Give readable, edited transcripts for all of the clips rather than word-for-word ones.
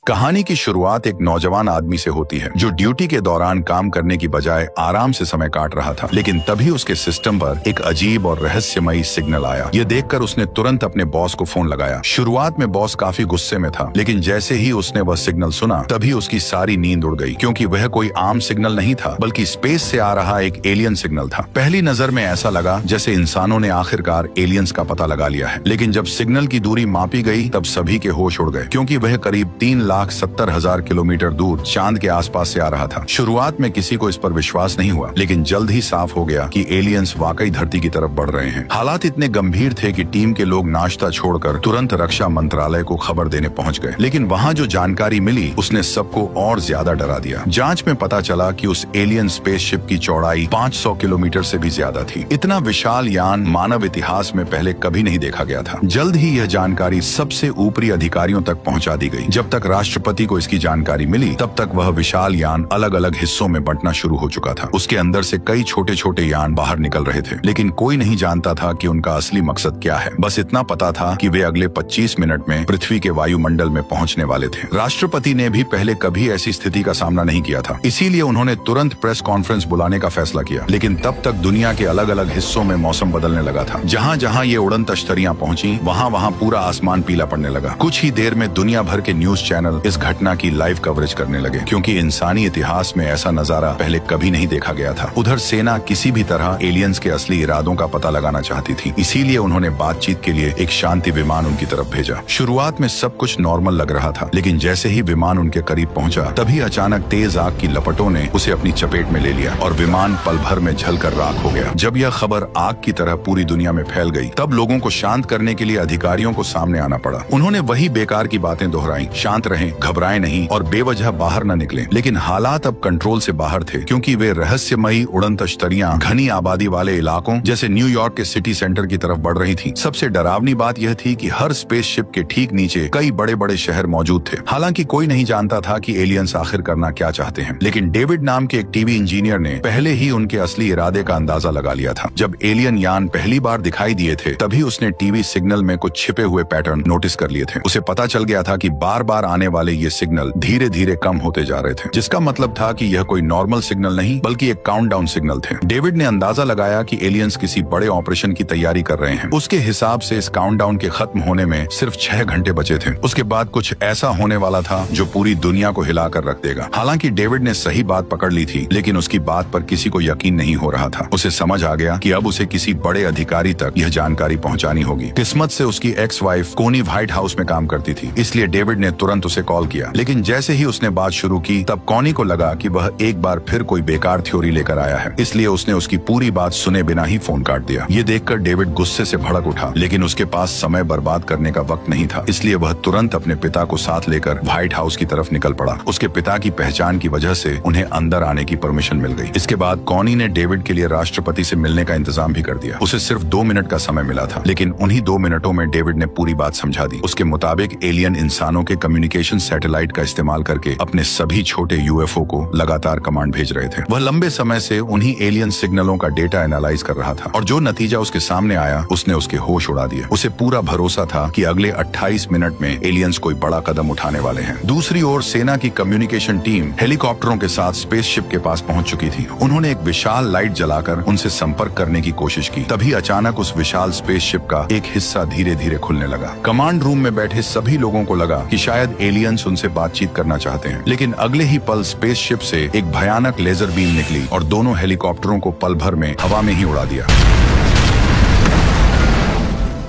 कहानी की शुरुआत एक नौजवान आदमी से होती है जो ड्यूटी के दौरान काम करने की बजाय आराम से समय काट रहा था। लेकिन तभी उसके सिस्टम पर एक अजीब और रहस्यमयी सिग्नल आया। ये देखकर उसने तुरंत अपने बॉस को फोन लगाया। शुरुआत में बॉस काफी गुस्से में था, लेकिन जैसे ही उसने वह सिग्नल सुना तभी उसकी सारी नींद उड़ गई, क्योंकि वह कोई आम सिग्नल नहीं था बल्कि स्पेस से आ रहा एक एलियन सिग्नल था। पहली नजर में ऐसा लगा जैसे इंसानों ने आखिरकार एलियंस का पता लगा लिया है। लेकिन जब सिग्नल की दूरी मापी गई तब सभी के होश उड़ गए, क्योंकि वह करीब 3,70,000 किलोमीटर दूर चांद के आसपास से आ रहा था। शुरुआत में किसी को इस पर विश्वास नहीं हुआ, लेकिन जल्द ही साफ हो गया कि एलियंस वाकई धरती की तरफ बढ़ रहे हैं। हालात इतने गंभीर थे कि टीम के लोग नाश्ता छोड़कर तुरंत रक्षा मंत्रालय को खबर देने पहुंच गए। लेकिन वहां जो जानकारी मिली उसने सबको और ज्यादा डरा दिया। जांच में पता चला कि उस एलियन स्पेसशिप की चौड़ाई 500 किलोमीटर से भी ज्यादा थी। इतना विशाल यान मानव इतिहास में पहले कभी नहीं देखा गया था। जल्द ही यह जानकारी सबसे ऊपरी अधिकारियों तक पहुंचा दी गई। जब तक राष्ट्रपति को इसकी जानकारी मिली तब तक वह विशाल यान अलग अलग हिस्सों में बंटना शुरू हो चुका था। उसके अंदर से कई छोटे छोटे यान बाहर निकल रहे थे, लेकिन कोई नहीं जानता था कि उनका असली मकसद क्या है। बस इतना पता था कि वे अगले 25 मिनट में पृथ्वी के वायुमंडल में पहुंचने वाले थे। राष्ट्रपति ने भी पहले कभी ऐसी स्थिति का सामना नहीं किया था, इसीलिए उन्होंने तुरंत प्रेस कॉन्फ्रेंस बुलाने का फैसला किया। लेकिन तब तक दुनिया के अलग अलग हिस्सों में मौसम बदलने लगा था। जहाँ जहाँ ये उड़न तश्तरियां पहुंची वहाँ वहाँ पूरा आसमान पीला पड़ने लगा। कुछ ही देर में दुनिया भर के न्यूज चैनल इस घटना की लाइव कवरेज करने लगे, क्योंकि इंसानी इतिहास में ऐसा नजारा पहले कभी नहीं देखा गया था। उधर सेना किसी भी तरह एलियंस के असली इरादों का पता लगाना चाहती थी, इसीलिए उन्होंने बातचीत के लिए एक शांति विमान उनकी तरफ भेजा। शुरुआत में सब कुछ नॉर्मल लग रहा था, लेकिन जैसे ही विमान उनके करीब पहुंचा तभी अचानक तेज आग की लपटों ने उसे अपनी चपेट में ले लिया और विमान पल भर में जलकर राख हो गया। जब यह खबर आग की तरह पूरी दुनिया में फैल गई तब लोगों को शांत करने के लिए अधिकारियों को सामने आना पड़ा। उन्होंने वही बेकार की बातें दोहराई, शांत रहें, घबराएं नहीं और बेवजह बाहर न निकलें। लेकिन हालात अब कंट्रोल से बाहर थे, क्योंकि वे रहस्यमयी उड़न तश्तरियां घनी आबादी वाले इलाकों जैसे न्यूयॉर्क के सिटी सेंटर की तरफ बढ़ रही थी। सबसे डरावनी बात यह थी कि हर स्पेसशिप के ठीक नीचे कई बड़े बड़े शहर मौजूद थे। हालांकि कोई नहीं जानता था कि एलियंस आखिर करना क्या चाहते हैं, लेकिन डेविड नाम के एक टीवी इंजीनियर ने पहले ही उनके असली इरादे का अंदाजा लगा लिया था। जब एलियन यान पहली बार दिखाई दिए थे तभी उसने टीवी सिग्नल में कुछ छिपे हुए पैटर्न नोटिस कर लिए थे। उसे पता चल गया था कि बार बार आने वाले ये सिग्नल धीरे धीरे कम होते जा रहे थे, जिसका मतलब था कि यह कोई नॉर्मल सिग्नल नहीं बल्कि एक काउंटडाउन सिग्नल थे। डेविड ने अंदाजा लगाया कि एलियंस किसी बड़े ऑपरेशन की तैयारी कर रहे हैं। उसके हिसाब से इस काउंटडाउन के खत्म होने में सिर्फ 6 घंटे बचे थे। उसके बाद कुछ ऐसा होने वाला था जो पूरी दुनिया को हिलाकर रख देगा। हालांकि डेविड ने सही बात पकड़ ली थी, लेकिन उसकी बात पर किसी को यकीन नहीं हो रहा था। उसे समझ आ गया कि अब उसे किसी बड़े अधिकारी तक यह जानकारी पहुंचानी होगी। किस्मत से उसकी एक्स वाइफ कोनी व्हाइट हाउस में काम करती थी, इसलिए डेविड ने तुरंत उसे कॉल किया। लेकिन जैसे ही उसने बात शुरू की तब कॉनी को लगा कि वह एक बार फिर कोई बेकार थ्योरी लेकर आया है, इसलिए उसने उसकी पूरी बात सुने बिना ही फोन काट दिया। ये देखकर डेविड गुस्से से भड़क उठा, लेकिन उसके पास समय बर्बाद करने का वक्त नहीं था, इसलिए वह तुरंत अपने पिता को साथ लेकर व्हाइट हाउस की तरफ निकल पड़ा। उसके पिता की पहचान की वजह से उन्हें अंदर आने की परमिशन मिल गई। इसके बाद कॉनी ने डेविड के लिए राष्ट्रपति से मिलने का इंतजाम भी कर दिया। उसे सिर्फ 2 मिनट का समय मिला था, लेकिन उन्हीं 2 मिनटों में डेविड ने पूरी बात समझा दी। उसके मुताबिक एलियन इंसानों के कम्युनिकेशन सैटेलाइट का इस्तेमाल करके अपने सभी छोटे यूएफओ को लगातार कमांड भेज रहे थे। वह लंबे समय से उन्हीं एलियन सिग्नलों का डेटा एनालाइज कर रहा था, और जो नतीजा उसके सामने आया उसने उसके होश उड़ा दिए। उसे पूरा भरोसा था कि अगले 28 मिनट में एलियंस कोई बड़ा कदम उठाने वाले हैं। दूसरी ओर सेना की कम्युनिकेशन टीम हेलीकॉप्टरों के साथ स्पेसशिप के पास पहुंच चुकी थी। उन्होंने एक विशाल लाइट जलाकर उनसे संपर्क करने की कोशिश की। तभी अचानक उस विशाल स्पेसशिप का एक हिस्सा धीरे धीरे खुलने लगा। कमांड रूम में बैठे सभी लोगों को लगा कि शायद एलियंस उनसे बातचीत करना चाहते हैं, लेकिन अगले ही पल स्पेसशिप से एक भयानक लेजर बीम निकली और दोनों हेलीकॉप्टरों को पल भर में हवा में ही उड़ा दिया।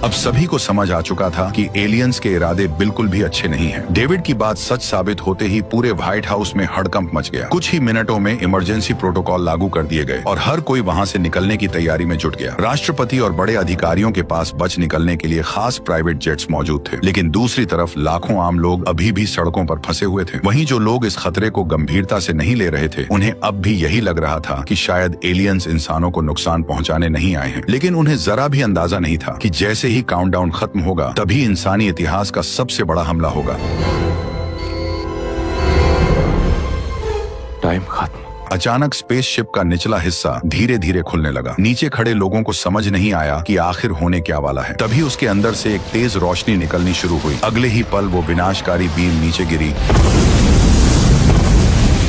अब सभी को समझ आ चुका था कि एलियंस के इरादे बिल्कुल भी अच्छे नहीं हैं। डेविड की बात सच साबित होते ही पूरे व्हाइट हाउस में हड़कंप मच गया। कुछ ही मिनटों में इमरजेंसी प्रोटोकॉल लागू कर दिए गए और हर कोई वहां से निकलने की तैयारी में जुट गया। राष्ट्रपति और बड़े अधिकारियों के पास बच निकलने के लिए खास प्राइवेट जेट्स मौजूद थे, लेकिन दूसरी तरफ लाखों आम लोग अभी भी सड़कों पर फंसे हुए थे। वहीं जो लोग इस खतरे को गंभीरता से नहीं ले रहे थे, उन्हें अब भी यही लग रहा था कि शायद एलियंस इंसानों को नुकसान पहुंचाने नहीं आए हैं। लेकिन उन्हें जरा भी अंदाजा नहीं था कि जैसे ही काउंटडाउन खत्म होगा तभी इंसानी इतिहास का सबसे बड़ा हमला होगा। टाइम खत्म। अचानक स्पेसशिप का निचला हिस्सा धीरे धीरे खुलने लगा। नीचे खड़े लोगों को समझ नहीं आया कि आखिर होने क्या वाला है। तभी उसके अंदर से एक तेज रोशनी निकलनी शुरू हुई। अगले ही पल वो विनाशकारी बीम नीचे गिरी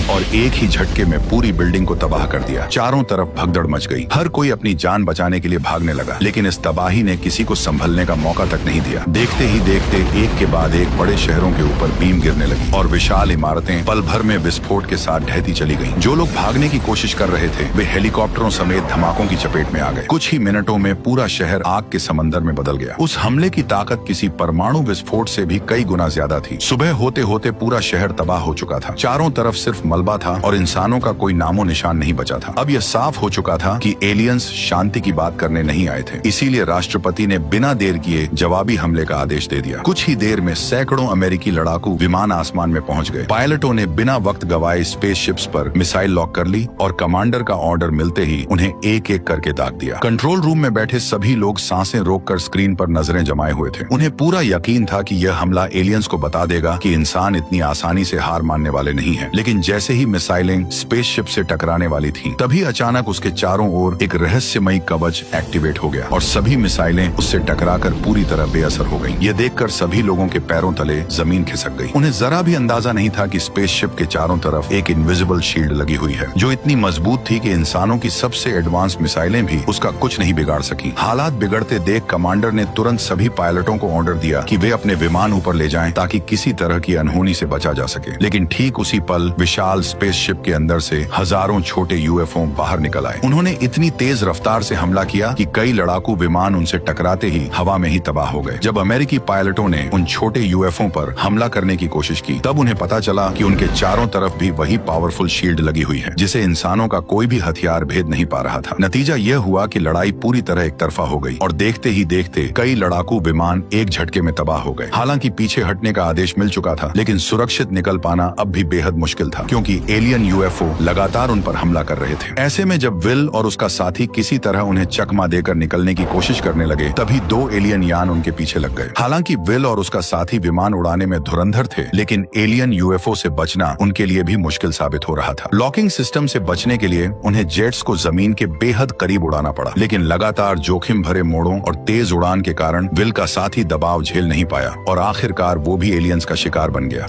और एक ही झटके में पूरी बिल्डिंग को तबाह कर दिया। चारों तरफ भगदड़ मच गई। हर कोई अपनी जान बचाने के लिए भागने लगा, लेकिन इस तबाही ने किसी को संभलने का मौका तक नहीं दिया। देखते ही देखते एक के बाद एक बड़े शहरों के ऊपर बीम गिरने लगी और विशाल इमारतें पल भर में विस्फोट के साथ ढहती चली गईं। जो लोग भागने की कोशिश कर रहे थे वे हेलीकॉप्टरों समेत धमाकों की चपेट में आ गए। कुछ ही मिनटों में पूरा शहर आग के समंदर में बदल गया। उस हमले की ताकत किसी परमाणु विस्फोट से भी कई गुना ज्यादा थी। सुबह होते होते पूरा शहर तबाह हो चुका था। चारों तरफ सिर्फ मलबा था और इंसानों का कोई नामो निशान नहीं बचा था। अब यह साफ हो चुका था कि एलियंस शांति की बात करने नहीं आए थे। इसीलिए राष्ट्रपति ने बिना देर किए जवाबी हमले का आदेश दे दिया। कुछ ही देर में सैकड़ों अमेरिकी लड़ाकू विमान आसमान में पहुंच गए। पायलटों ने बिना वक्त गवाए स्पेसशिप्स पर मिसाइल लॉक कर ली और कमांडर का ऑर्डर मिलते ही उन्हें एक एक करके दाग दिया। कंट्रोल रूम में बैठे सभी लोग सांसें रोककर स्क्रीन पर नजरें जमाए हुए थे। उन्हें पूरा यकीन था कि यह हमला एलियंस को बता देगा कि इंसान इतनी आसानी से हार मानने वाले नहीं है। लेकिन जैसे ही मिसाइलें स्पेसशिप से टकराने वाली थीं, तभी अचानक उसके चारों ओर एक रहस्यमयी कवच एक्टिवेट हो गया और सभी मिसाइलें उससे टकराकर पूरी तरह बेअसर हो गईं। यह देखकर सभी लोगों के पैरों तले जमीन खिसक गई। उन्हें जरा भी अंदाजा नहीं था कि स्पेसशिप के चारों तरफ एक इनविजिबल शील्ड लगी हुई है, जो इतनी मजबूत थी कि इंसानों की सबसे एडवांस मिसाइलें भी उसका कुछ नहीं बिगाड़ सकी। हालात बिगड़ते देख कमांडर ने तुरंत सभी पायलटों को ऑर्डर दिया कि वे अपने विमान ऊपर ले जाएं ताकि किसी तरह की अनहोनी से बचा जा सके। लेकिन ठीक उसी पल विशाल स्पेसशिप के अंदर से हजारों छोटे यूएफओ बाहर निकल आए। उन्होंने इतनी तेज रफ्तार से हमला किया कि कई लड़ाकू विमान उनसे टकराते ही हवा में ही तबाह हो गए। जब अमेरिकी पायलटों ने उन छोटे यूएफओ पर हमला करने की कोशिश की, तब उन्हें पता चला कि उनके चारों तरफ भी वही पावरफुल शील्ड लगी हुई है, जिसे इंसानों का कोई भी हथियार भेद नहीं पा रहा था। नतीजा यह हुआ कि लड़ाई पूरी तरह एक तरफा हो गई और देखते ही देखते कई लड़ाकू विमान एक झटके में तबाह हो गए। हालांकि पीछे हटने का आदेश मिल चुका था, लेकिन सुरक्षित निकल पाना अब भी बेहद मुश्किल था, क्योंकि एलियन यूएफओ लगातार उन पर हमला कर रहे थे। ऐसे में जब विल और उसका साथी किसी तरह उन्हें चकमा देकर निकलने की कोशिश करने लगे, तभी दो एलियन यान उनके पीछे लग गए। हालांकि विल और उसका साथी विमान उड़ाने में धुरंधर थे, लेकिन एलियन यूएफओ से बचना उनके लिए भी मुश्किल साबित हो रहा था। लॉकिंग सिस्टम से बचने के लिए उन्हें जेट्स को जमीन के बेहद करीब उड़ाना पड़ा, लेकिन लगातार जोखिम भरे मोड़ों और तेज उड़ान के कारण विल का साथी दबाव झेल नहीं पाया और आखिरकार वो भी एलियंस का शिकार बन गया।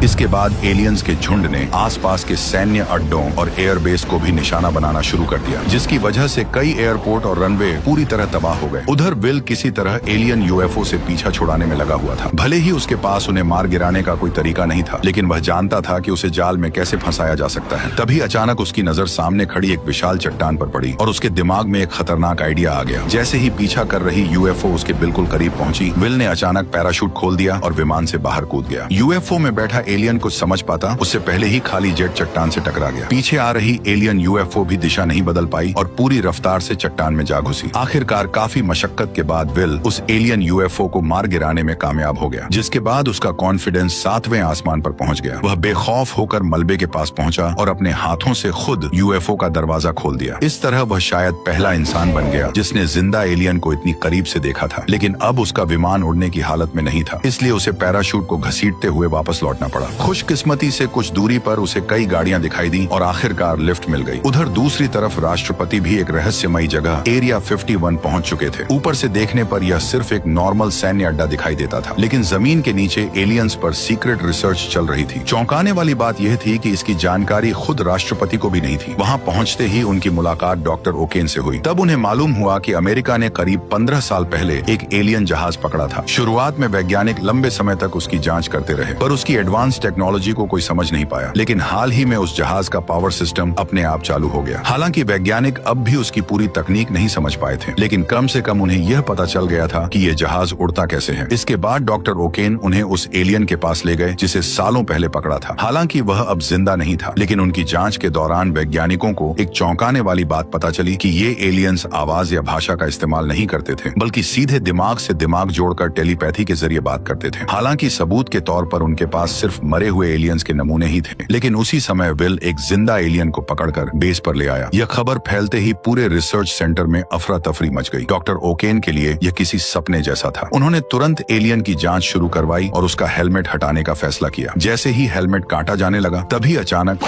इसके बाद एलियंस के झुंड ने आसपास के सैन्य अड्डों और एयरबेस को भी निशाना बनाना शुरू कर दिया, जिसकी वजह से कई एयरपोर्ट और रनवे पूरी तरह तबाह हो गए। उधर विल किसी तरह एलियन यूएफओ से पीछा छुड़ाने में लगा हुआ था। भले ही उसके पास उन्हें मार गिराने का कोई तरीका नहीं था, लेकिन वह जानता था कि उसे जाल में कैसे फंसाया जा सकता है। तभी अचानक उसकी नजर सामने खड़ी एक विशाल चट्टान पर पड़ी और उसके दिमाग में एक खतरनाक आइडिया आ गया। जैसे ही पीछा कर रही यूएफओ उसके बिल्कुल करीब पहुंची, विल ने अचानक पैराशूट खोल दिया और विमान से बाहर कूद गया। यूएफओ में बैठा एलियन कुछ समझ पाता उससे पहले ही खाली जेट चट्टान से टकरा गया। पीछे आ रही एलियन यूएफओ भी दिशा नहीं बदल पाई और पूरी रफ्तार से चट्टान में जा घुसी। आखिरकार काफी मशक्कत के बाद विल उस एलियन यूएफओ को मार गिराने में कामयाब हो गया, जिसके बाद उसका कॉन्फिडेंस 7वें आसमान पर पहुंच गया। वह बेखौफ होकर मलबे के पास पहुंचा और अपने हाथों से खुद यूएफओ का दरवाजा खोल दिया। इस तरह वह शायद पहला इंसान बन गया जिसने जिंदा एलियन को इतनी करीब से देखा था। लेकिन अब उसका विमान उड़ने की हालत में नहीं था, इसलिए उसे पैराशूट को घसीटते हुए वापस लौटना पड़ा। खुशकिस्मती से कुछ दूरी पर उसे कई गाड़ियां दिखाई दी और आखिरकार लिफ्ट मिल गई। उधर दूसरी तरफ राष्ट्रपति भी एक रहस्यमयी जगह एरिया 51 पहुंच चुके थे। ऊपर से देखने पर यह सिर्फ एक नॉर्मल सैन्य अड्डा दिखाई देता था, लेकिन जमीन के नीचे एलियंस पर सीक्रेट रिसर्च चल रही थी। चौंकाने वाली बात यह थी कि इसकी जानकारी खुद राष्ट्रपति को भी नहीं थी। वहां पहुंचते ही उनकी मुलाकात डॉक्टर ओकेन से हुई। तब उन्हें मालूम हुआ कि अमेरिका ने करीब 15 साल पहले एक एलियन जहाज पकड़ा था। शुरुआत में वैज्ञानिक लंबे समय तक उसकी जांच करते रहे, पर उसकी एडवांस टेक्नोलॉजी को कोई समझ नहीं पाया। लेकिन हाल ही में उस जहाज का पावर सिस्टम अपने आप चालू हो गया। हालांकि वैज्ञानिक अब भी उसकी पूरी तकनीक नहीं समझ पाए थे, लेकिन कम से कम उन्हें यह पता चल गया था कि ये जहाज उड़ता कैसे है। इसके बाद डॉक्टर ओकेन उन्हें उस एलियन के पास ले गए जिसे सालों पहले पकड़ा था। हालांकि वह अब जिंदा नहीं था, लेकिन उनकी जांच के दौरान वैज्ञानिकों को एक चौंकाने वाली बात पता चली कि ये एलियंस आवाज या भाषा का इस्तेमाल नहीं करते थे, बल्कि सीधे दिमाग से दिमाग जोड़कर टेलीपैथी के जरिए बात करते थे। हालांकि सबूत के तौर पर उनके पास सिर्फ मरे हुए एलियंस के नमूने ही थे, लेकिन उसी समय विल एक जिंदा एलियन को पकड़कर बेस पर ले आया। यह खबर फैलते ही पूरे रिसर्च सेंटर में अफरा तफरी मच गई। डॉक्टर ओकेन के लिए यह किसी सपने जैसा था। उन्होंने तुरंत एलियन की जांच शुरू करवाई और उसका हेलमेट हटाने का फैसला किया। जैसे ही हेलमेट काटा जाने लगा, तभी अचानक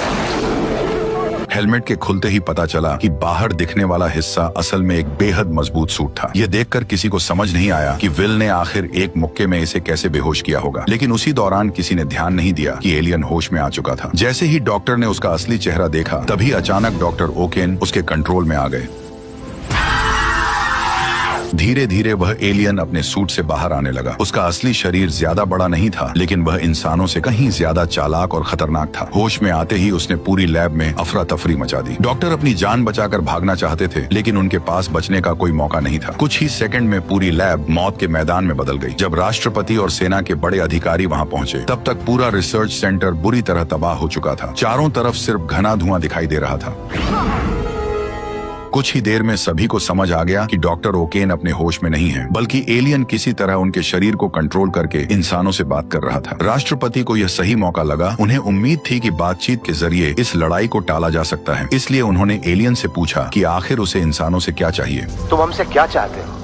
हेलमेट के खुलते ही पता चला कि बाहर दिखने वाला हिस्सा असल में एक बेहद मजबूत सूट था। यह देखकर किसी को समझ नहीं आया कि विल ने आखिर एक मुक्के में इसे कैसे बेहोश किया होगा, लेकिन उसी दौरान किसी ने ध्यान नहीं दिया कि एलियन होश में आ चुका था। जैसे ही डॉक्टर ने उसका असली चेहरा देखा, तभी अचानक डॉक्टर ओकेन उसके कंट्रोल में आ गए। धीरे धीरे वह एलियन अपने सूट से बाहर आने लगा। उसका असली शरीर ज्यादा बड़ा नहीं था, लेकिन वह इंसानों से कहीं ज्यादा चालाक और खतरनाक था। होश में आते ही उसने पूरी लैब में अफरा तफरी मचा दी। डॉक्टर अपनी जान बचाकर भागना चाहते थे, लेकिन उनके पास बचने का कोई मौका नहीं था। कुछ ही सेकंड में पूरी लैब मौत के मैदान में बदल गई। जब राष्ट्रपति और सेना के बड़े अधिकारी वहां पहुंचे, तब तक पूरा रिसर्च सेंटर बुरी तरह तबाह हो चुका था। चारों तरफ सिर्फ घना धुआं दिखाई दे रहा था। कुछ ही देर में सभी को समझ आ गया कि डॉक्टर ओकेन अपने होश में नहीं है, बल्कि एलियन किसी तरह उनके शरीर को कंट्रोल करके इंसानों से बात कर रहा था। राष्ट्रपति को यह सही मौका लगा। उन्हें उम्मीद थी कि बातचीत के जरिए इस लड़ाई को टाला जा सकता है, इसलिए उन्होंने एलियन से पूछा कि आखिर उसे इंसानों से क्या चाहिए। तुम हमसे क्या चाहते हो?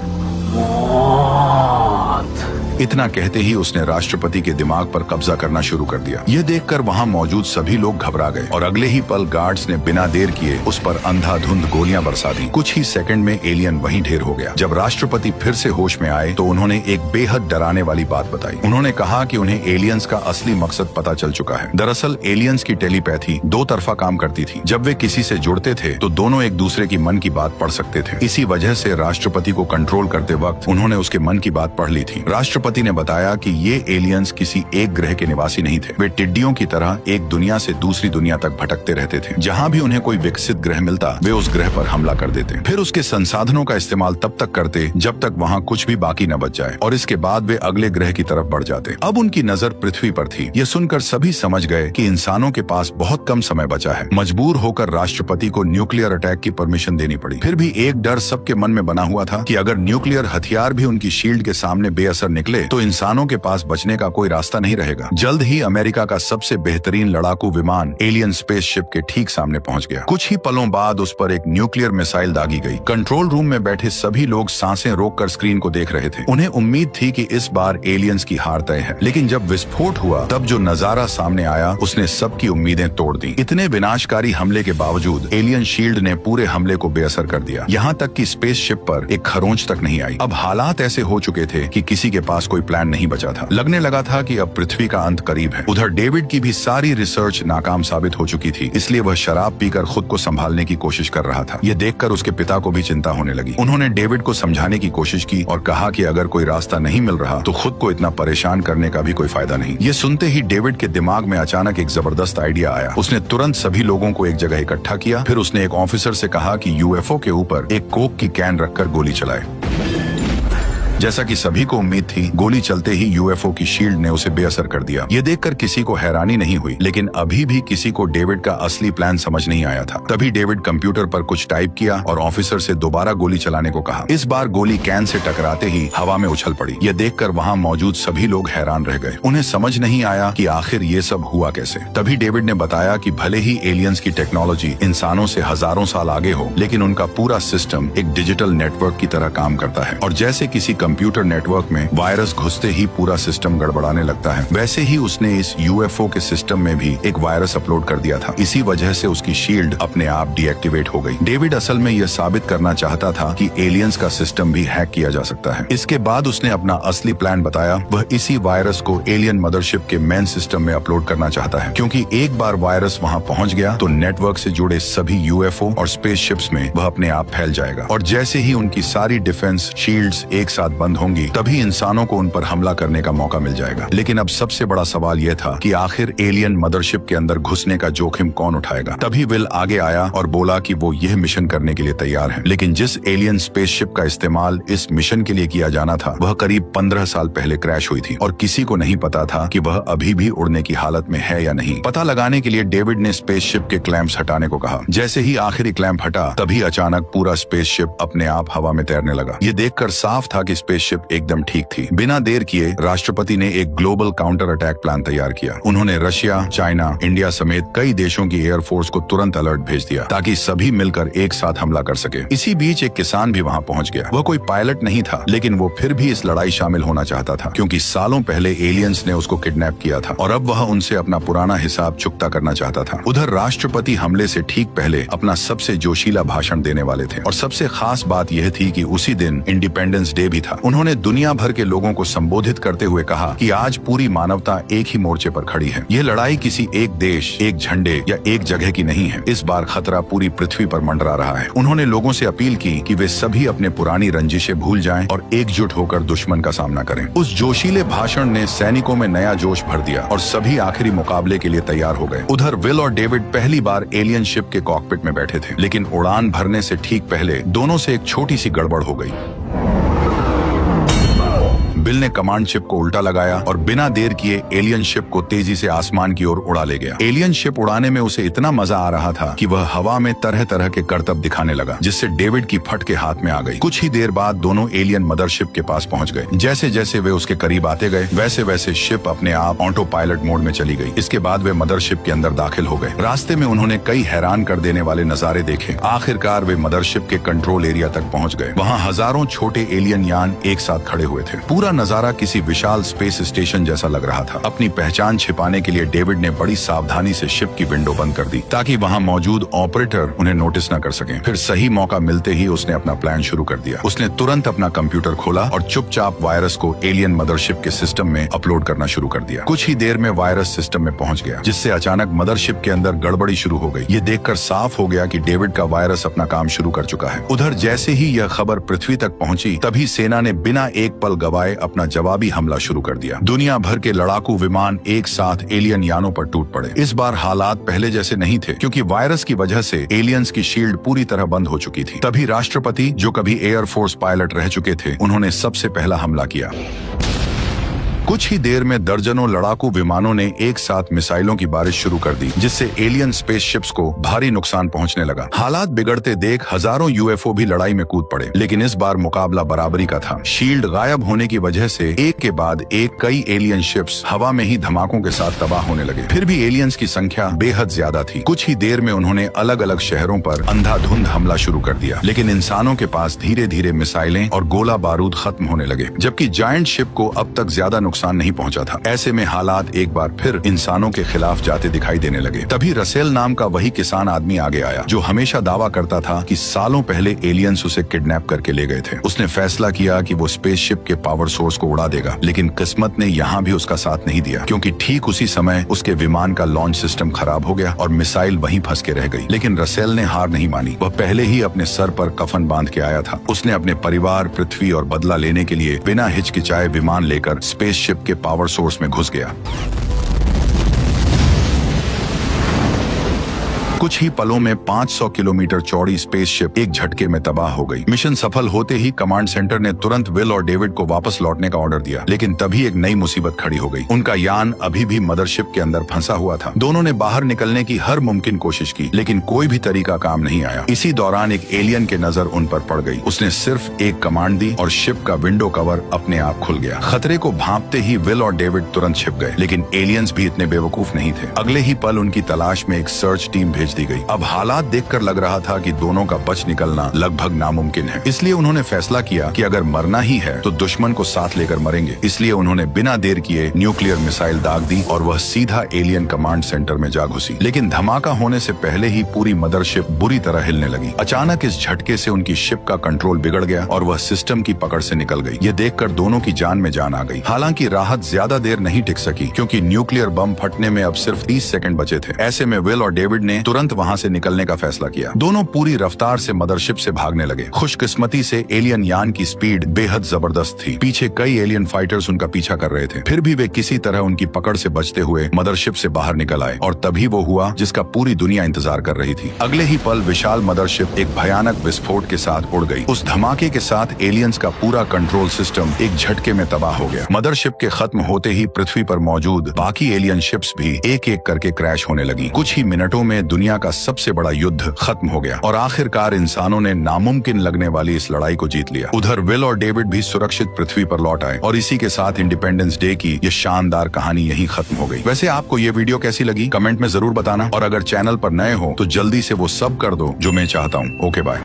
इतना कहते ही उसने राष्ट्रपति के दिमाग पर कब्जा करना शुरू कर दिया। यह देखकर वहां मौजूद सभी लोग घबरा गए और अगले ही पल गार्ड्स ने बिना देर किए उस पर अंधाधुंध गोलियां बरसा दी। कुछ ही सेकंड में एलियन वहीं ढेर हो गया। जब राष्ट्रपति फिर से होश में आए तो उन्होंने एक बेहद डराने वाली बात बताई। उन्होंने कहा कि उन्हें एलियंस का असली मकसद पता चल चुका है। दरअसल एलियंस की टेलीपैथी दो तरफा काम करती थी। जब वे किसी से जुड़ते थे तो दोनों एक दूसरे की मन की बात पढ़ सकते थे। इसी वजह से राष्ट्रपति को कंट्रोल करते वक्त उन्होंने उसके मन की बात पढ़ ली थी। राष्ट्रपति ने बताया कि ये एलियंस किसी एक ग्रह के निवासी नहीं थे। वे टिड्डियों की तरह एक दुनिया से दूसरी दुनिया तक भटकते रहते थे। जहां भी उन्हें कोई विकसित ग्रह मिलता, वे उस ग्रह पर हमला कर देते। फिर उसके संसाधनों का इस्तेमाल तब तक करते जब तक वहां कुछ भी बाकी न बच जाए, और इसके बाद वे अगले ग्रह की तरफ बढ़ जाते। अब उनकी नजर पृथ्वी पर थी। यह सुनकर सभी समझ गए कि इंसानों के पास बहुत कम समय बचा है। मजबूर होकर राष्ट्रपति को न्यूक्लियर अटैक की परमिशन देनी पड़ी। फिर भी एक डर सबके मन में बना हुआ था कि अगर न्यूक्लियर हथियार भी उनकी शील्ड के सामने बेअसर निकले तो इंसानों के पास बचने का कोई रास्ता नहीं रहेगा। जल्द ही अमेरिका का सबसे बेहतरीन लड़ाकू विमान एलियन स्पेसशिप के ठीक सामने पहुंच गया। कुछ ही पलों बाद उस पर एक न्यूक्लियर मिसाइल दागी गई। कंट्रोल रूम में बैठे सभी लोग सांसें रोककर स्क्रीन को देख रहे थे। उन्हें उम्मीद थी कि इस बार एलियंस की हार तय है, लेकिन जब विस्फोट हुआ तब जो नजारा सामने आया उसने सबकी उम्मीदें तोड़ दी। इतने विनाशकारी हमले के बावजूद एलियन शील्ड ने पूरे हमले को बेअसर कर दिया। यहाँ तक कि स्पेसशिप पर एक खरोंच तक नहीं आई। अब हालात ऐसे हो चुके थे कि किसी के पास कोई प्लान नहीं बचा था। लगने लगा था कि अब पृथ्वी का अंत करीब है। उधर डेविड की भी सारी रिसर्च नाकाम साबित हो चुकी थी, इसलिए वह शराब पीकर खुद को संभालने की कोशिश कर रहा था। यह देखकर उसके पिता को भी चिंता होने लगी। उन्होंने डेविड को समझाने की कोशिश की और कहा कि अगर कोई रास्ता नहीं मिल रहा तो खुद को इतना परेशान करने का भी कोई फायदा नहीं। ये सुनते ही डेविड के दिमाग में अचानक एक जबरदस्त आइडिया आया। उसने तुरंत सभी लोगों को एक जगह इकट्ठा किया। फिर उसने एक ऑफिसर से कहा कि यूएफओ के ऊपर एक कोक की कैन रखकर गोली चलाए। जैसा कि सभी को उम्मीद थी, गोली चलते ही यूएफओ की शील्ड ने उसे बेअसर कर दिया। ये देखकर किसी को हैरानी नहीं हुई, लेकिन अभी भी किसी को डेविड का असली प्लान समझ नहीं आया था। तभी डेविड कंप्यूटर पर कुछ टाइप किया और ऑफिसर से दोबारा गोली चलाने को कहा। इस बार गोली कैन से टकराते ही हवा में उछल पड़ी। यह देखकर वहां मौजूद सभी लोग हैरान रह गए। उन्हें समझ नहीं आया कि आखिर ये सब हुआ कैसे। तभी डेविड ने बताया कि भले ही एलियंस की टेक्नोलॉजी इंसानों से हजारों साल आगे हो, लेकिन उनका पूरा सिस्टम एक डिजिटल नेटवर्क की तरह काम करता है, और जैसे किसी कंप्यूटर नेटवर्क में वायरस घुसते ही पूरा सिस्टम गड़बड़ाने लगता है, वैसे ही उसने इस यूएफओ के सिस्टम में भी एक वायरस अपलोड कर दिया था। इसी वजह से उसकी शील्ड अपने आप डीएक्टिवेट हो गई। डेविड असल में यह साबित करना चाहता था कि एलियंस का सिस्टम भी हैक किया जा सकता है। इसके बाद उसने अपना असली प्लान बताया। वह इसी वायरस को एलियन मदरशिप के मेन सिस्टम में अपलोड करना चाहता है, क्योंकि एक बार वायरस वहां पहुंच गया तो नेटवर्क से जुड़े सभी यूएफओ और स्पेसशिप्स में वह अपने आप फैल जाएगा, और जैसे ही उनकी सारी डिफेंस शील्ड्स एक साथ बंद होंगी तभी इंसानों को उन पर हमला करने का मौका मिल जाएगा। लेकिन अब सबसे बड़ा सवाल यह था कि आखिर एलियन मदरशिप के अंदर घुसने का जोखिम कौन उठाएगा। तभी विल आगे आया और बोला कि वो यह मिशन करने के लिए तैयार है, लेकिन जिस एलियन स्पेसशिप का इस्तेमाल इस मिशन के लिए किया जाना था वह करीब 15 साल पहले क्रैश हुई थी, और किसी को नहीं पता था कि वह अभी भी उड़ने की हालत में है या नहीं। पता लगाने के लिए डेविड ने स्पेसशिप के क्लैंप्स हटाने को कहा। जैसे ही आखिरी क्लैंप हटा, तभी अचानक पूरा स्पेसशिप अपने आप हवा में तैरने लगा। ये देखकर साफ था कि स्पेसशिप एकदम ठीक थी। बिना देर किए राष्ट्रपति ने एक ग्लोबल काउंटर अटैक प्लान तैयार किया। उन्होंने रशिया, चाइना, इंडिया समेत कई देशों की एयरफोर्स को तुरंत अलर्ट भेज दिया ताकि सभी मिलकर एक साथ हमला कर सके। इसी बीच एक किसान भी वहां पहुंच गया। वह कोई पायलट नहीं था, लेकिन वो फिर भी इस लड़ाई शामिल होना चाहता था क्योंकि सालों पहले एलियंस ने उसको किडनैप किया था और अब वह उनसे अपना पुराना हिसाब चुकता करना चाहता था। उधर राष्ट्रपति हमले से ठीक पहले अपना सबसे जोशीला भाषण देने वाले थे और सबसे खास बात यह थी कि उसी दिन इंडिपेंडेंस डे भी था। उन्होंने दुनिया भर के लोगों को संबोधित करते हुए कहा कि आज पूरी मानवता एक ही मोर्चे पर खड़ी है। यह लड़ाई किसी एक देश, एक झंडे या एक जगह की नहीं है। इस बार खतरा पूरी पृथ्वी पर मंडरा रहा है। उन्होंने लोगों से अपील की कि वे सभी अपने पुरानी रंजिशें भूल जाएं और एकजुट होकर दुश्मन का सामना करें। उस जोशीले भाषण ने सैनिकों में नया जोश भर दिया और सभी आखिरी मुकाबले के लिए तैयार हो गए। उधर विल और डेविड पहली बार एलियन शिप के कॉकपिट में बैठे थे, लेकिन उड़ान भरने से ठीक पहले दोनों से एक छोटी सी गड़बड़ हो गई। बिल ने कमांड शिप को उल्टा लगाया और बिना देर किए एलियन शिप को तेजी से आसमान की ओर उड़ा ले गया। एलियन शिप उड़ाने में उसे इतना मजा आ रहा था कि वह हवा में तरह तरह के करतब दिखाने लगा, जिससे डेविड की फट के हाथ में आ गई। कुछ ही देर बाद दोनों एलियन मदरशिप के पास पहुंच गए। जैसे जैसे वे उसके करीब आते गए, वैसे वैसे शिप अपने आप ऑटो पायलट मोड में चली गई। इसके बाद वे मदरशिप के अंदर दाखिल हो गए। रास्ते में उन्होंने कई हैरान कर देने वाले नजारे देखे। आखिरकार वे मदरशिप के कंट्रोल एरिया तक पहुंच गए। वहाँ हजारों छोटे एलियन यान एक साथ खड़े हुए थे। पूरा नजारा किसी विशाल स्पेस स्टेशन जैसा लग रहा था। अपनी पहचान छिपाने के लिए डेविड ने बड़ी सावधानी से शिप की विंडो बंद कर दी ताकि वहां मौजूद ऑपरेटर उन्हें नोटिस न कर सकें। फिर सही मौका मिलते ही उसने अपना प्लान शुरू कर दिया। उसने तुरंत अपना कंप्यूटर खोला और चुपचाप वायरस को एलियन मदरशिप के सिस्टम में अपलोड करना शुरू कर दिया। कुछ ही देर में वायरस सिस्टम में पहुंच गया, जिससे अचानक मदरशिप के अंदर गड़बड़ी शुरू हो गई। ये देखकर साफ हो गया कि डेविड का वायरस अपना काम शुरू कर चुका है। उधर जैसे ही यह खबर पृथ्वी तक पहुंची, तभी सेना ने बिना एक पल गवाए अपना जवाबी हमला शुरू कर दिया। दुनिया भर के लड़ाकू विमान एक साथ एलियन यानों पर टूट पड़े। इस बार हालात पहले जैसे नहीं थे क्योंकि वायरस की वजह से एलियंस की शील्ड पूरी तरह बंद हो चुकी थी। तभी राष्ट्रपति, जो कभी एयरफोर्स पायलट रह चुके थे, उन्होंने सबसे पहला हमला किया। कुछ ही देर में दर्जनों लड़ाकू विमानों ने एक साथ मिसाइलों की बारिश शुरू कर दी, जिससे एलियन स्पेसशिप्स को भारी नुकसान पहुंचने लगा। हालात बिगड़ते देख हजारों यूएफओ भी लड़ाई में कूद पड़े, लेकिन इस बार मुकाबला बराबरी का था। शील्ड गायब होने की वजह से एक के बाद एक कई एलियन शिप्स हवा में ही धमाकों के साथ तबाह होने लगे। फिर भी एलियंस की संख्या बेहद ज्यादा थी। कुछ ही देर में उन्होंने अलग अलग शहरों पर अंधाधुंध हमला शुरू कर दिया, लेकिन इंसानों के पास धीरे धीरे मिसाइलें और गोला बारूद खत्म होने लगे, जबकि जायंट शिप को अब तक ज्यादा नुकसान नहीं पहुंचा था। ऐसे में हालात एक बार फिर इंसानों के खिलाफ जाते दिखाई देने लगे। तभी रसेल नाम का वही किसान आदमी आगे आया जो हमेशा दावा करता था कि सालों पहले एलियंस उसे किडनैप करके ले गए थे। उसने फैसला किया कि वो स्पेसशिप के पावर सोर्स को उड़ा देगा, लेकिन किस्मत ने यहाँ भी उसका साथ नहीं दिया, क्योंकि ठीक उसी समय उसके विमान का लॉन्च सिस्टम खराब हो गया और मिसाइल वहीं फंस के रह गई। लेकिन रसेल ने हार नहीं मानी। वह पहले ही अपने सर पर कफन बांध के आया था। उसने अपने परिवार, पृथ्वी और बदला लेने के लिए बिना हिचकिचाए विमान लेकर स्पेसशिप के पावर सोर्स में घुस गया। कुछ ही पलों में 500 किलोमीटर चौड़ी स्पेसशिप एक झटके में तबाह हो गई। मिशन सफल होते ही कमांड सेंटर ने तुरंत विल और डेविड को वापस लौटने का ऑर्डर दिया, लेकिन तभी एक नई मुसीबत खड़ी हो गई। उनका यान अभी भी मदरशिप के अंदर फंसा हुआ था। दोनों ने बाहर निकलने की हर मुमकिन कोशिश की, लेकिन कोई भी तरीका काम नहीं आया। इसी दौरान एक एलियन की नजर उन पर पड़ गई। उसने सिर्फ एक कमांड दी और शिप का विंडो कवर अपने आप खुल गया। खतरे को भांपते ही विल और डेविड तुरंत छिप गए, लेकिन एलियंस भी इतने बेवकूफ नहीं थे। अगले ही पल उनकी तलाश में एक सर्च टीम भेज दी गई। अब हालात देखकर लग रहा था कि दोनों का बच निकलना लगभग नामुमकिन है। इसलिए उन्होंने फैसला किया कि अगर मरना ही है तो दुश्मन को साथ लेकर मरेंगे। इसलिए उन्होंने बिना देर किए न्यूक्लियर मिसाइल दाग दी और वह सीधा एलियन कमांड सेंटर में जा घुसी। लेकिन धमाका होने से पहले ही पूरी मदरशिप बुरी तरह हिलने लगी। अचानक इस झटके से उनकी शिप का कंट्रोल बिगड़ गया और वह सिस्टम की पकड़ से निकल गई। ये देखकर दोनों की जान में जान आ गई। हालांकि राहत ज्यादा देर नहीं टिक सकी, क्योंकि न्यूक्लियर बम फटने में अब सिर्फ 30 सेकंड बचे थे। ऐसे में विल और डेविड ने तुरंत वहां से निकलने का फैसला किया। दोनों पूरी रफ्तार से मदरशिप से भागने लगे। खुशकिस्मती से एलियन यान की स्पीड बेहद जबरदस्त थी। पीछे कई एलियन फाइटर्स उनका पीछा कर रहे थे। फिर भी वे किसी तरह उनकी पकड़ से बचते हुए मदरशिप से बाहर निकल आए और तभी वो हुआ जिसका पूरी दुनिया इंतजार कर रही थी। अगले ही पल विशाल मदरशिप एक भयानक विस्फोट के साथ उड़ गई। उस धमाके के साथ एलियंस का पूरा कंट्रोल सिस्टम एक झटके में तबाह हो गया। मदरशिप के खत्म होते ही पृथ्वी पर मौजूद बाकी एलियन शिप्स भी एक एक करके क्रैश होने लगी। कुछ ही मिनटों में दुनिया दुनिया का सबसे बड़ा युद्ध खत्म हो गया और आखिरकार इंसानों ने नामुमकिन लगने वाली इस लड़ाई को जीत लिया। उधर विल और डेविड भी सुरक्षित पृथ्वी पर लौट आए और इसी के साथ इंडिपेंडेंस डे की ये शानदार कहानी यहीं खत्म हो गई। वैसे आपको ये वीडियो कैसी लगी कमेंट में जरूर बताना और अगर चैनल पर नए हो तो जल्दी से वो सब कर दो जो मैं चाहता हूँ। Okay bye.